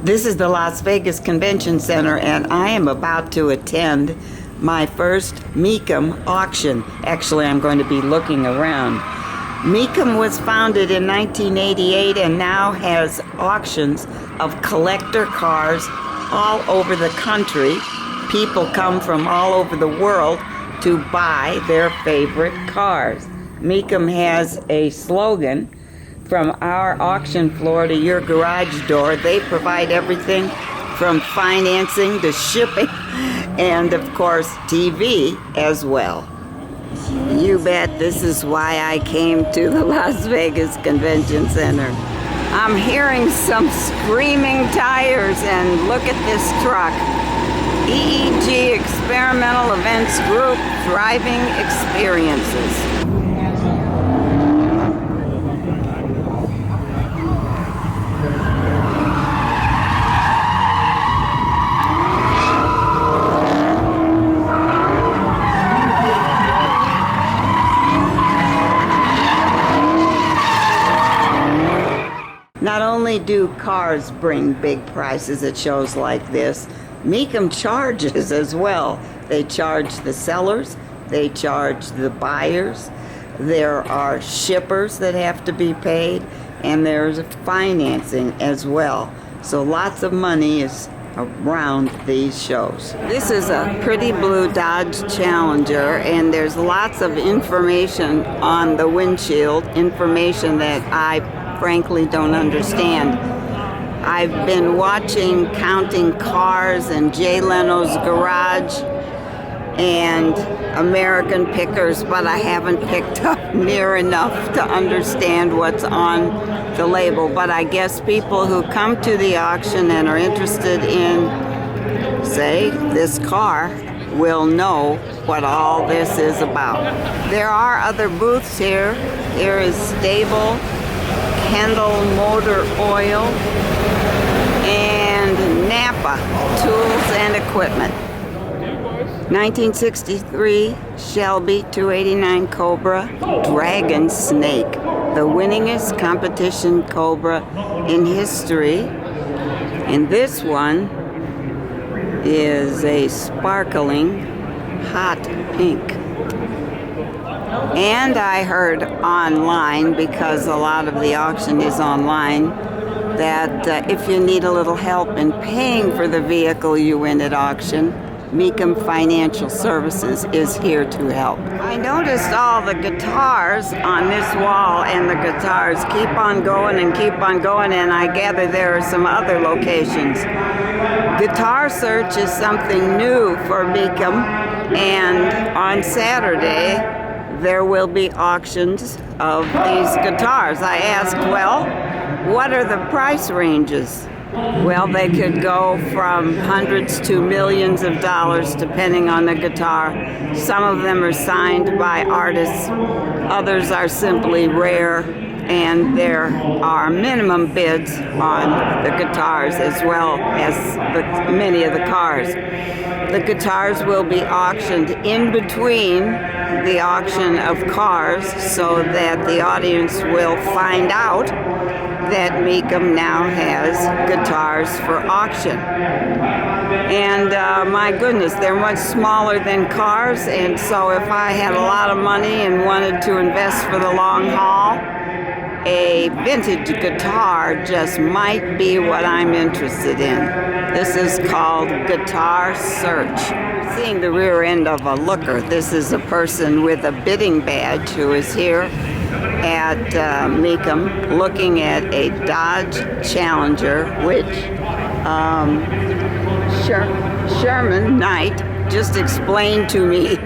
This is the Las Vegas Convention Center, and I am about to attend my first MECUM auction. Actually, I'm going to be looking around. MECUM was founded in 1988 and now has auctions of collector cars all over the country. People come from all over the world to buy their favorite cars. MECUM has a slogan, "From our auction floor to your garage door." They provide everything from financing to shipping and, of course, TV as well. You bet this is why I came to the Las Vegas Convention Center. I'm hearing some screaming tires, and look at this truck. EEG Experimental Events Group, Thriving Experiences. Not only do cars bring big prices at shows like this, MECUM charges as well. They charge the sellers, they charge the buyers, there are shippers that have to be paid, and there's financing as well. So lots of money is around these shows. This is a pretty blue Dodge Challenger, and there's lots of information on the windshield, information that I frankly don't understand. I've been watching Counting Cars and Jay Leno's Garage and American Pickers, but I haven't picked up near enough to understand what's on the label. But I guess people who come to the auction and are interested in, say, this car will know what all this is about. There are other booths here. Here is Stable, Kendall Motor Oil, and Napa Tools and Equipment. 1963 Shelby 289 Cobra Dragon Snake, the winningest competition Cobra in history. And this one is a sparkling hot pink. And I heard online, because a lot of the auction is online, that if you need a little help in paying for the vehicle you win at auction, MECUM Financial Services is here to help. I noticed all the guitars on this wall, and the guitars keep on going and keep on going, and I gather there are some other locations. Guitar Search is something new for MECUM, and on Saturday there will be auctions of these guitars. I asked, well, what are the price ranges? Well, they could go from hundreds to millions of dollars depending on the guitar. Some of them are signed by artists, others are simply rare, and there are minimum bids on the guitars as well as many of the cars. The guitars will be auctioned in between the auction of cars so that the audience will find out that MECUM now has guitars for auction. And my goodness, they're much smaller than cars, and so if I had a lot of money and wanted to invest for the long haul, a vintage guitar just might be what I'm interested in. This is called Guitar Search. Seeing the rear end of a looker, this is a person with a bidding badge who is here at MECUM looking at a Dodge Challenger, which Sherman Knight just explained to me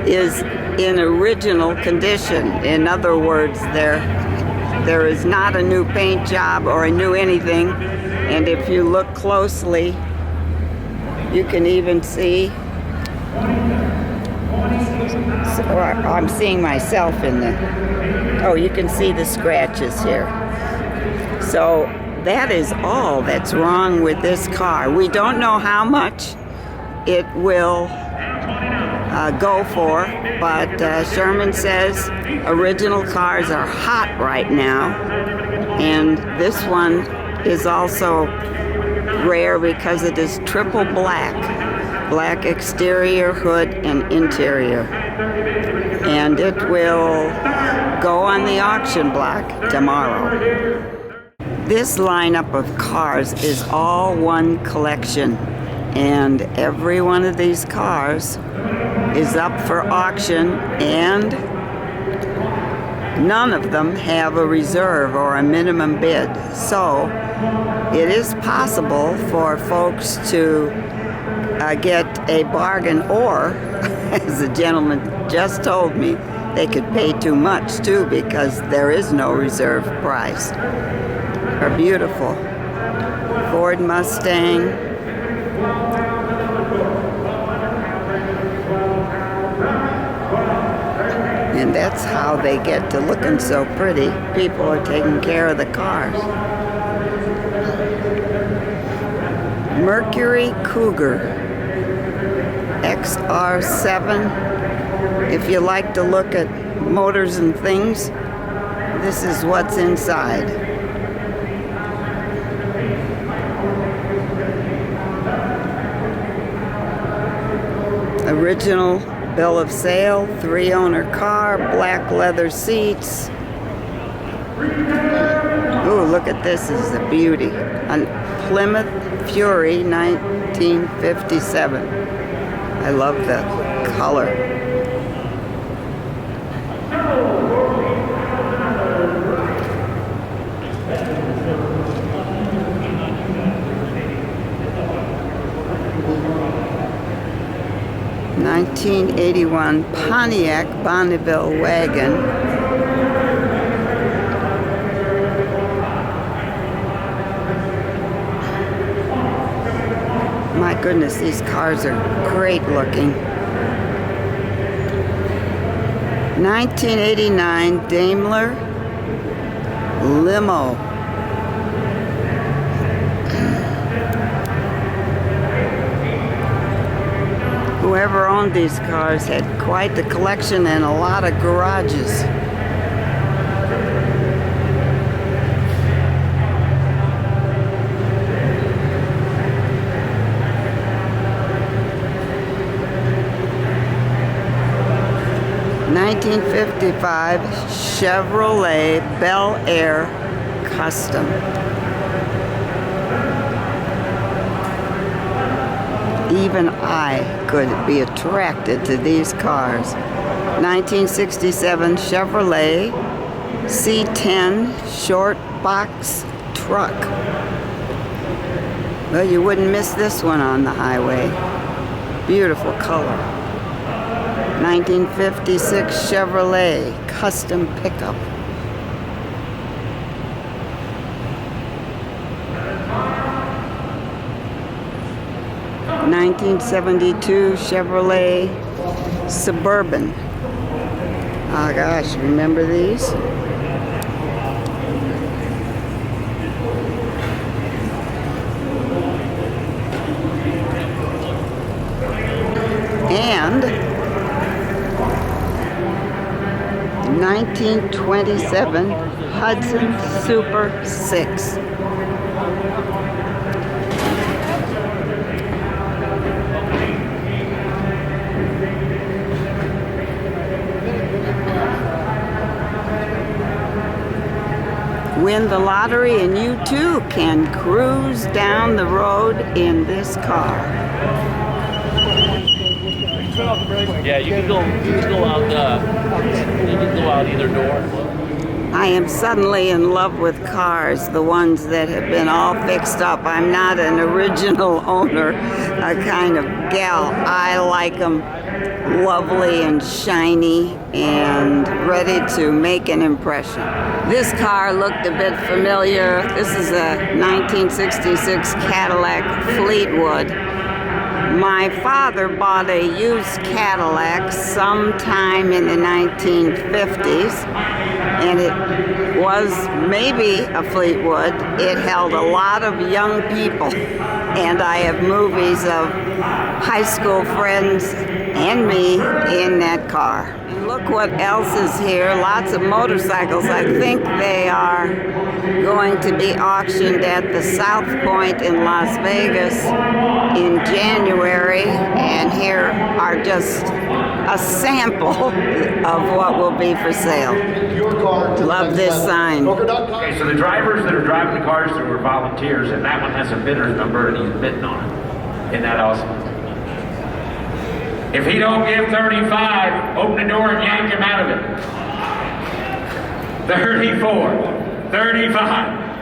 is in original condition. In other words, there is not a new paint job or a new anything, and if you look closely, you can even see, I'm seeing myself in you can see the scratches here. So that is all that's wrong with this car. We don't know how much it will go for, but Sherman says original cars are hot right now, and this one is also rare because it is triple black. Black exterior, hood, and interior. And it will go on the auction block tomorrow. This lineup of cars is all one collection, and every one of these cars is up for auction, and none of them have a reserve or a minimum bid. So it is possible for folks to get a bargain, or as the gentleman just told me, they could pay too much too because there is no reserve price. Are beautiful. Ford Mustang. And that's how they get to looking so pretty. People are taking care of the cars. Mercury Cougar XR7. If you like to look at motors and things, this is what's inside. Original bill of sale, 3-owner car, black leather seats. Ooh, look at this, this is a beauty. A Plymouth Fury 1957. I love the color. '81 Pontiac Bonneville wagon. My goodness, these cars are great looking. 1989 Daimler limo. Whoever owned these cars had quite the collection and a lot of garages. '55 Chevrolet Bel Air Custom. Even I could be attracted to these cars. 1967 Chevrolet C10 short box truck. Well, you wouldn't miss this one on the highway. Beautiful color. 1956 Chevrolet custom pickup. '72 Chevrolet Suburban. Oh gosh, remember these? And 1927 Hudson Super 6. Win the lottery and you too can cruise down the road in this car. Yeah, you can go out. You can go out either door. I am suddenly in love with cars, the ones that have been all fixed up. I'm not an original owner, a kind of gal. I like them lovely and shiny and ready to make an impression. This car looked a bit familiar. This is a 1966 Cadillac Fleetwood. My father bought a used Cadillac sometime in the 1950s, and it was maybe a Fleetwood. It held a lot of young people, and I have movies of high school friends and me in that car. And look what else is here. Lots of motorcycles. I think they are going to be auctioned at the South Point in Las Vegas in January, and here are just a sample of what will be for sale. Love this sign. Okay, so the drivers that are driving the cars through are volunteers, and that one has a bidder's number and he's bidding on it. Isn't that awesome? If he don't give 35, open the door and yank him out of it. 34, 35.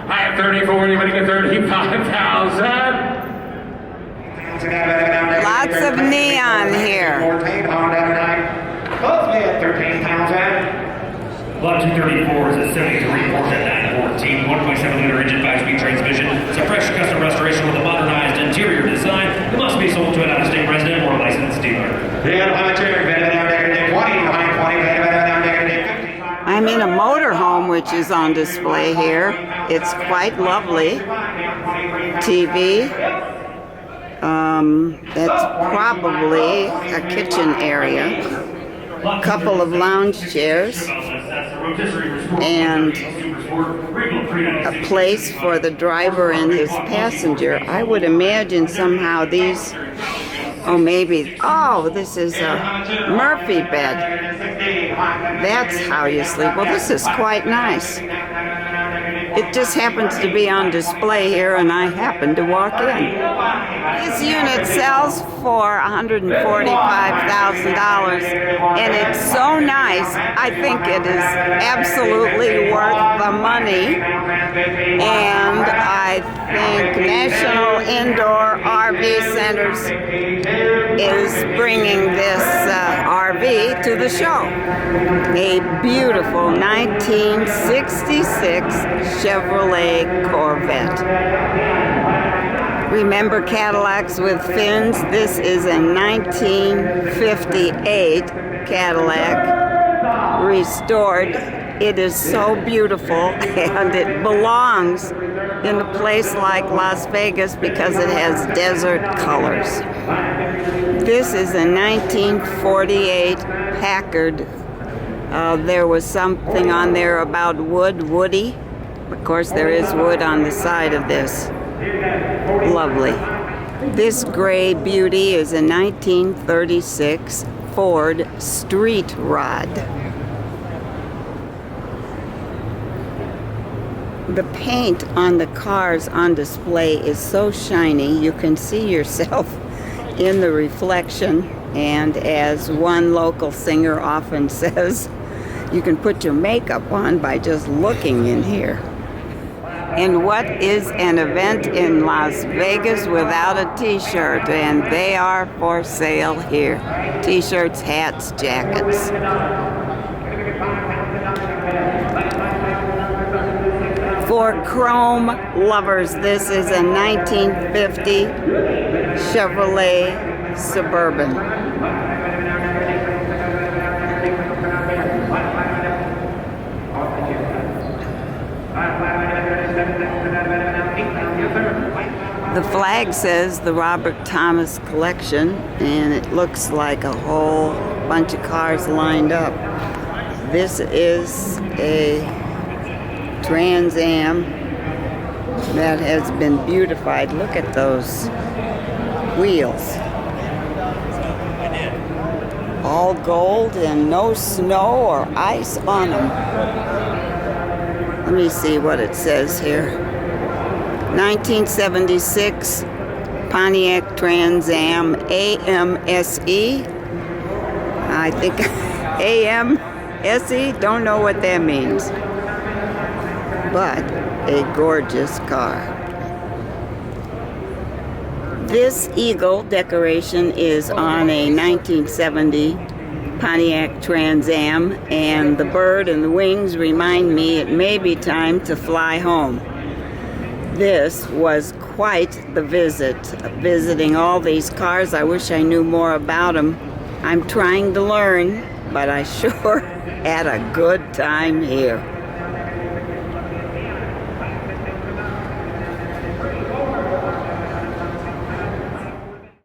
I have 34, anybody get 35,000? Lots of neon here. 14 on down tonight. Both at 13,000. Lot 234 is a 73 Porsche 914, 1.7 liter engine, 5-speed transmission. It's a fresh custom restoration with a modernized interior design. It must be sold to an out-of-state resident or a licensed dealer. I'm in a motorhome which is on display here. It's quite lovely. TV. That's probably a kitchen area. A couple of lounge chairs. And a place for the driver and his passenger. I would imagine somehow these, this is a Murphy bed. That's how you sleep. Well, this is quite nice. It just happens to be on display here, and I happened to walk in. This unit sells for $145,000, and it's so nice. I think it is absolutely worth the money. And I think National Indoor RV Centers is bringing this RV to the show. A beautiful 1966 Chevrolet Corvette. Remember Cadillacs with fins? This is a 1958 Cadillac restored. It is so beautiful, and it belongs in a place like Las Vegas because it has desert colors. This is a 1948 Packard. There was something on there about woody. Of course, there is wood on the side of this. Lovely. This gray beauty is a 1936 Ford Street Rod. The paint on the cars on display is so shiny you can see yourself in the reflection, and as one local singer often says, you can put your makeup on by just looking in here. And what is an event in Las Vegas without a t-shirt? And they are for sale here. T-shirts, hats, jackets. For chrome lovers, this is a 1950 Chevrolet Suburban. The flag says the Robert Thomas Collection, and it looks like a whole bunch of cars lined up. This is a Trans Am that has been beautified. Look at those wheels. All gold and no snow or ice on them. Let me see what it says here. 1976 Pontiac Trans Am AMSE. I think AMSE, don't know what that means. But a gorgeous car. This eagle decoration is on a 1970 Pontiac Trans Am, and the bird and the wings remind me it may be time to fly home. This was quite the visit, visiting all these cars. I wish I knew more about them. I'm trying to learn, but I sure had a good time here.